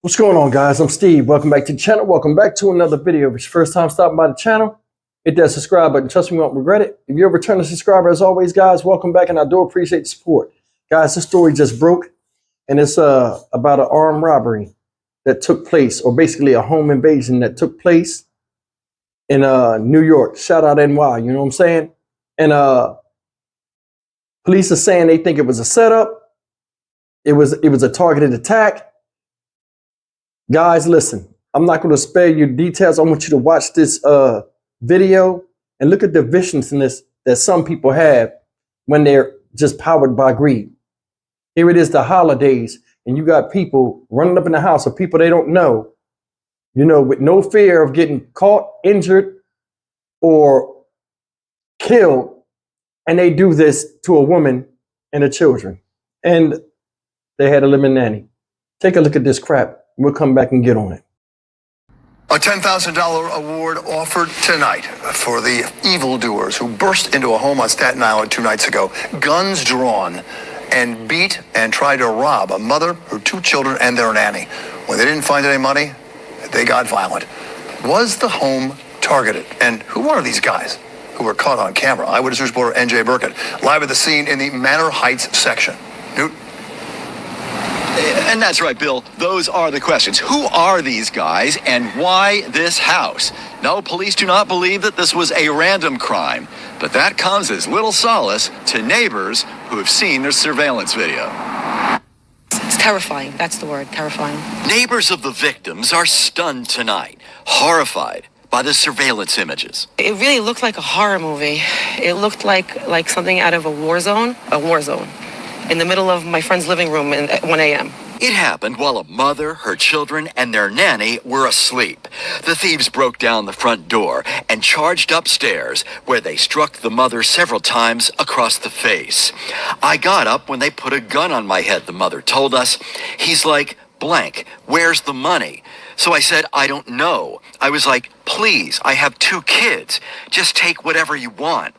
What's going on, guys? I'm Steve. Welcome back to the channel. Welcome back to another video. If it's your first time stopping by the channel, hit that subscribe button. Trust me, you won't regret it. If you're a returning subscriber, as always, guys, welcome back, and I do appreciate the support. Guys, this story just broke, and it's about an armed robbery that took place, or basically a home invasion that took place in New York. Shout out NY, you know what I'm saying? And police are saying they think it was a setup. It was a targeted attack. Guys, listen, I'm not going to spare you details. I want you to watch this video and look at the viciousness that some people have when they're just powered by greed. Here it is, the holidays, and you got people running up in the house of people they don't know, with no fear of getting caught, injured, or killed. And they do this to a woman and her children. And they had a living nanny. Take a look at this crap. We'll come back and get on it. A $10,000 award offered tonight for the evildoers who burst into a home on Staten Island 2 nights ago, guns drawn, and beat and tried to rob a mother, her 2 children, and their nanny. When they didn't find any money, they got violent. Was the home targeted? And who are these guys who were caught on camera? Eyewitness News reporter NJ Burkett, live at the scene in the Manor Heights section. Newt? And that's right, Bill. Those are the questions. Who are these guys and why this house? No, police do not believe that this was a random crime, but that comes as little solace to neighbors who have seen their surveillance video. It's terrifying. That's the word, terrifying. Neighbors of the victims are stunned tonight, horrified by the surveillance images. It really looked like a horror movie. It looked like something out of a war zone, in the middle of my friend's living room at 1 a.m. It happened while a mother, her children, and their nanny were asleep. The thieves broke down the front door and charged upstairs, where they struck the mother several times across the face. I got up when they put a gun on my head, the mother told us. He's like, blank, where's the money? So I said, I don't know. I was like, please, I have 2 kids. Just take whatever you want.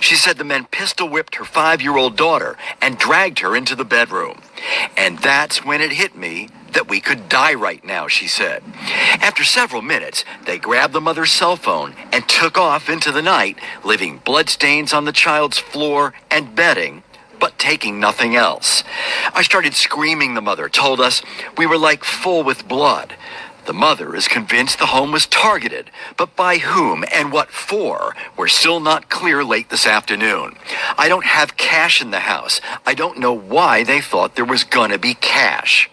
She said the men pistol whipped her 5-year-old daughter and dragged her into the bedroom. And that's when it hit me that we could die right now, she said. After several minutes, they grabbed the mother's cell phone and took off into the night, leaving bloodstains on the child's floor and bedding, but taking nothing else. I started screaming, the mother told us. We were like full with blood. The mother is convinced the home was targeted, but by whom and what for, we're still not clear late this afternoon. I don't have cash in the house. I don't know why they thought there was gonna be cash.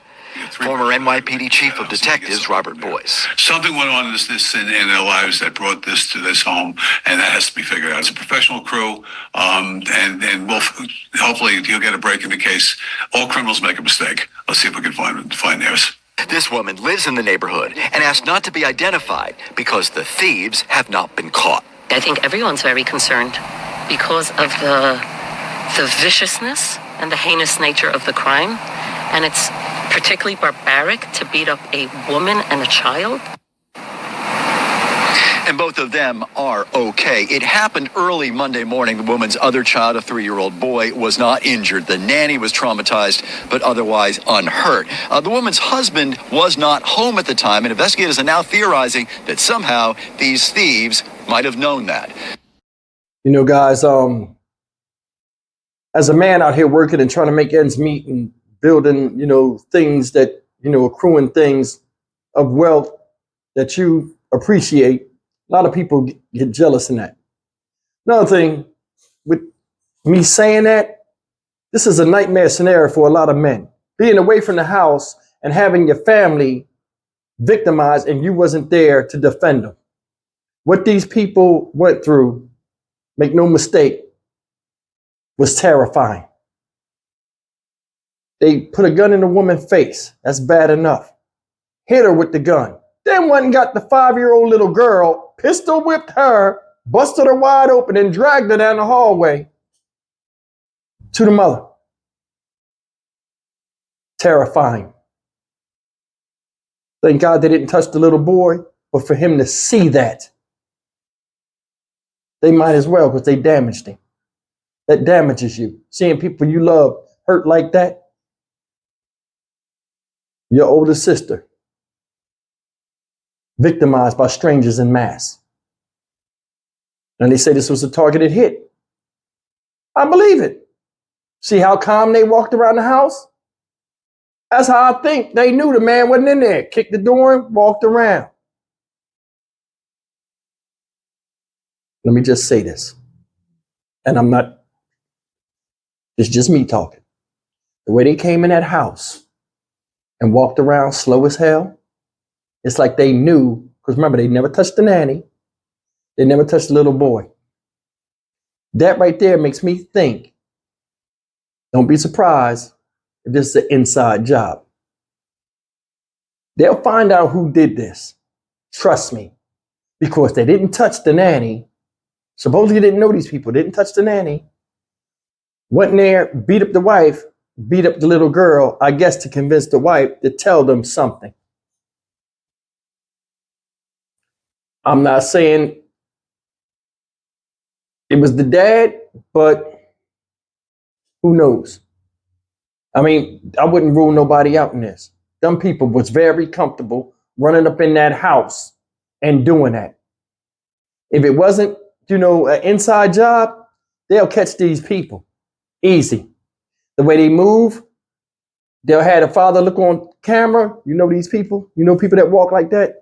Former NYPD Chief of Detectives Robert Boyce. Something went on in their lives that brought this to this home, and that has to be figured out. It's a professional crew, and we'll hopefully you'll get a break in the case. All criminals make a mistake. Let's see if we can find theirs. This woman lives in the neighborhood and asked not to be identified because the thieves have not been caught. I think everyone's very concerned because of the viciousness and the heinous nature of the crime. And it's particularly barbaric to beat up a woman and a child. And both of them are okay. It happened early Monday morning. The woman's other child, a 3-year-old boy, was not injured. The nanny was traumatized, but otherwise unhurt. The woman's husband was not home at the time, and investigators are now theorizing that somehow these thieves might have known that. Guys, as a man out here working and trying to make ends meet and building, things that, accruing things of wealth that you appreciate, a lot of people get jealous in that. Another thing, with me saying that, this is a nightmare scenario for a lot of men. Being away from the house and having your family victimized and you wasn't there to defend them. What these people went through, make no mistake, was terrifying. They put a gun in a woman's face. That's bad enough. Hit her with the gun. Then went and got the 5-year-old little girl, pistol whipped her, busted her wide open, and dragged her down the hallway to the mother. Terrifying. Thank God they didn't touch the little boy, but for him to see that, they might as well, because they damaged him. That damages you. Seeing people you love hurt like that. Your older sister, victimized by strangers in mass. And they say this was a targeted hit. I believe it. See how calm they walked around the house? That's how I think they knew the man wasn't in there. Kicked the door in, walked around. Let me just say this. And I'm not, it's just me talking. The way they came in that house and walked around slow as hell, it's like they knew, because remember, they never touched the nanny. They never touched the little boy. That right there makes me think, don't be surprised if this is an inside job. They'll find out who did this. Trust me. Because they didn't touch the nanny. Supposedly they didn't know these people. Didn't touch the nanny. Went in there, beat up the wife, beat up the little girl, I guess to convince the wife to tell them something. I'm not saying it was the dad, but who knows? I mean, I wouldn't rule nobody out in this. Them people was very comfortable running up in that house and doing that. If it wasn't, an inside job, they'll catch these people easy. The way they move, they'll have the father look on camera. You know these people? You know people that walk like that?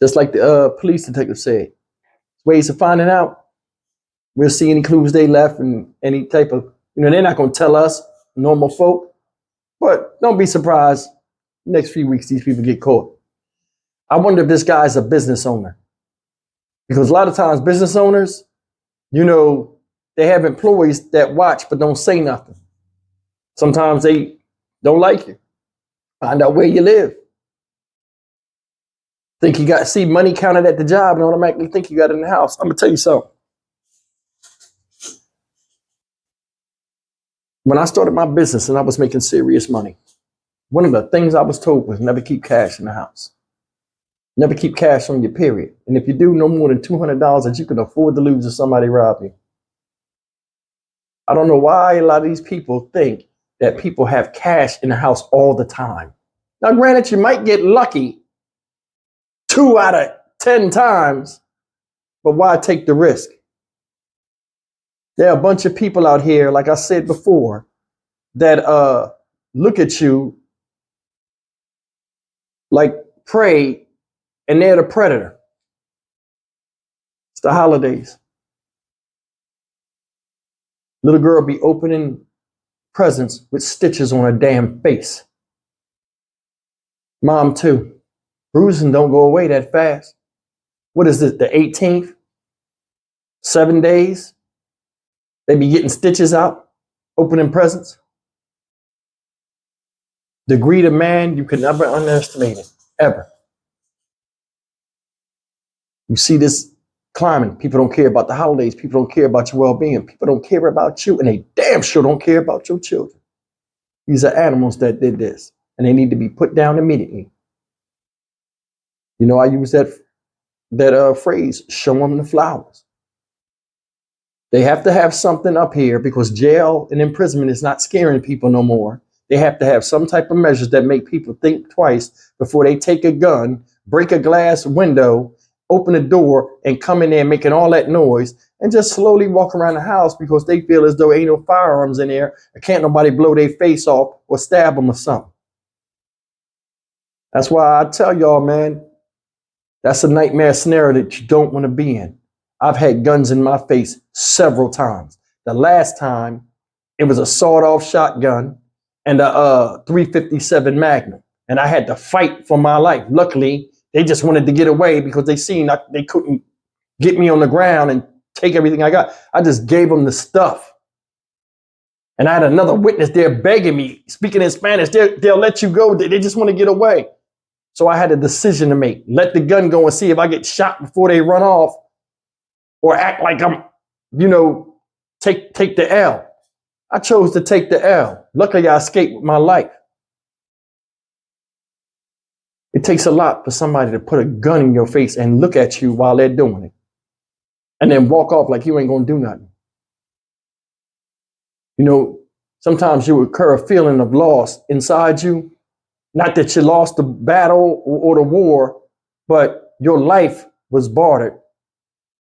Just like the police detective said, ways of finding out. We'll see any clues they left and any type of, they're not going to tell us, normal folk. But don't be surprised, next few weeks, these people get caught. I wonder if this guy's a business owner. Because a lot of times business owners, they have employees that watch but don't say nothing. Sometimes they don't like you. Find out where you live. Think you see money counted at the job and automatically think you got it in the house. I'm going to tell you something. When I started my business and I was making serious money, one of the things I was told was never keep cash in the house. Never keep cash on you, period. And if you do, no more than $200 that you can afford to lose if somebody rob you. I don't know why a lot of these people think that people have cash in the house all the time. Now, granted, you might get lucky 2 out of 10 times, but why take the risk? There are a bunch of people out here, like I said before, that look at you like prey, and they're the predator. It's the holidays. Little girl be opening presents with stitches on her damn face. Mom too. Bruising don't go away that fast. What is it, the 18th? 7 days? They be getting stitches out, opening presents. The greed of man, you can never underestimate it, ever. You see this climbing. People don't care about the holidays. People don't care about your well-being. People don't care about you, and they damn sure don't care about your children. These are animals that did this, and they need to be put down immediately. I use that phrase, show them the flowers. They have to have something up here because jail and imprisonment is not scaring people no more. They have to have some type of measures that make people think twice before they take a gun, break a glass window, open a door, and come in there making all that noise and just slowly walk around the house because they feel as though ain't no firearms in there or can't nobody blow their face off or stab them or something. That's why I tell y'all, man, that's a nightmare scenario that you don't want to be in. I've had guns in my face several times. The last time, it was a sawed-off shotgun and a 357 Magnum, and I had to fight for my life. Luckily, they just wanted to get away because they seen they couldn't get me on the ground and take everything I got. I just gave them the stuff. And I had another witness there begging me, speaking in Spanish, they'll let you go. They just want to get away. So I had a decision to make. Let the gun go and see if I get shot before they run off or act like I'm, take the L. I chose to take the L. Luckily, I escaped with my life. It takes a lot for somebody to put a gun in your face and look at you while they're doing it and then walk off like you ain't going to do nothing. Sometimes you occur a feeling of loss inside you Not that you lost the battle or the war, but your life was bartered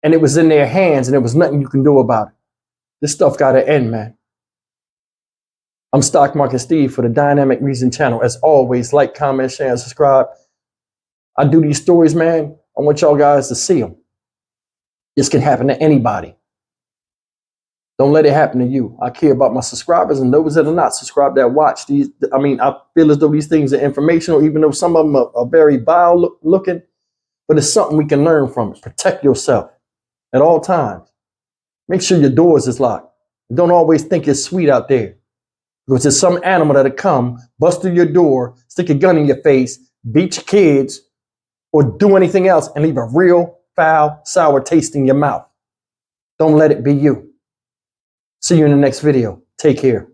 and it was in their hands and there was nothing you can do about it. This stuff got to end, man. I'm Stock Market Steve for the Dynamic Reason channel. As always, like, comment, share, and subscribe. I do these stories, man. I want y'all guys to see them. This can happen to anybody. Don't let it happen to you. I care about my subscribers and those that are not subscribed that watch these. I mean, I feel as though these things are informational, even though some of them are very vile looking, but it's something we can learn from it. Protect yourself at all times. Make sure your doors is locked. Don't always think it's sweet out there, because there's some animal that'll come, bust through your door, stick a gun in your face, beat your kids, or do anything else and leave a real foul, sour taste in your mouth. Don't let it be you. See you in the next video. Take care.